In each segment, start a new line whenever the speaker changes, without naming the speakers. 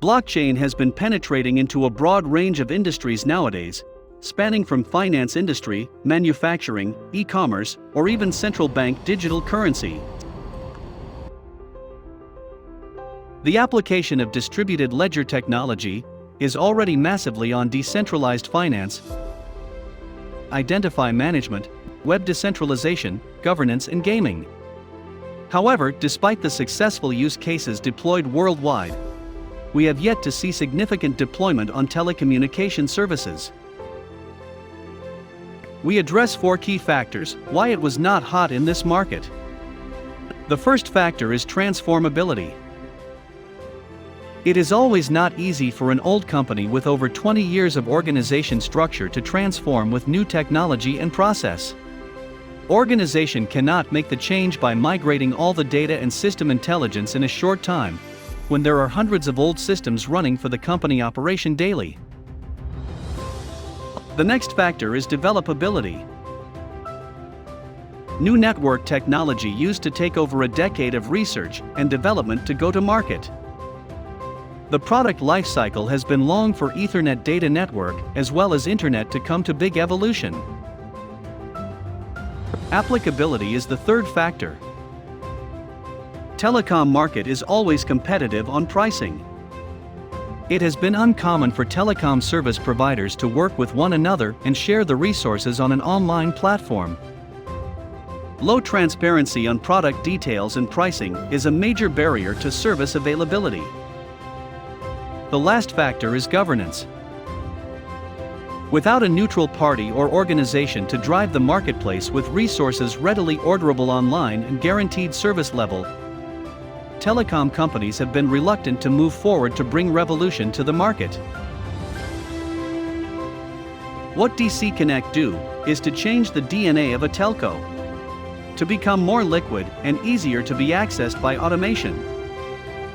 Blockchain has been penetrating into a broad range of industries nowadays, spanning from finance industry, manufacturing, e-commerce, or even central bank digital currency. The application of distributed ledger technology is already massively on decentralized finance, identity management, web decentralization, governance, and gaming. However, despite the successful use cases deployed worldwide, we have yet to see significant deployment on telecommunication services. We address 4 key factors why it was not hot in this market. The first factor is transformability. It is always not easy for an old company with over 20 years of organization structure to transform with new technology and process. Organization cannot make the change by migrating all the data and system intelligence in a short time, when there are hundreds of old systems running for the company operation daily. The next factor is developability. New network technology used to take over a decade of research and development to go to market. The product lifecycle has been long for Ethernet data network as well as Internet to come to big evolution. Applicability is the third factor. Telecom market is always competitive on pricing. It has been uncommon for telecom service providers to work with one another and share the resources on an online platform. Low transparency on product details and pricing is a major barrier to service availability. The last factor is governance. Without a neutral party or organization to drive the marketplace with resources readily orderable online and guaranteed service level, telecom companies have been reluctant to move forward to bring revolution to the market. What DCConnect do is to change the DNA of a telco, to become more liquid and easier to be accessed by automation,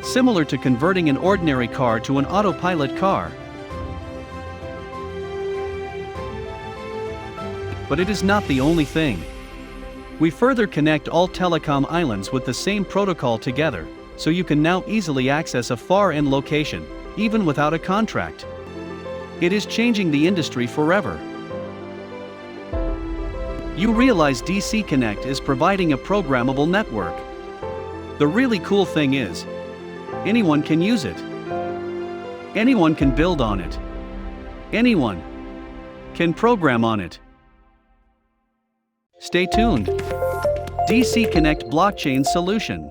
similar to converting an ordinary car to an autopilot car. But it is not the only thing. We further connect all telecom islands with the same protocol together, so you can now easily access a far-end location, even without a contract. It is changing the industry forever. You realize DCConnect is providing a programmable network. The really cool thing is, anyone can use it. Anyone can build on it. Anyone can program on it. Stay tuned. DCConnect Blockchain Solution.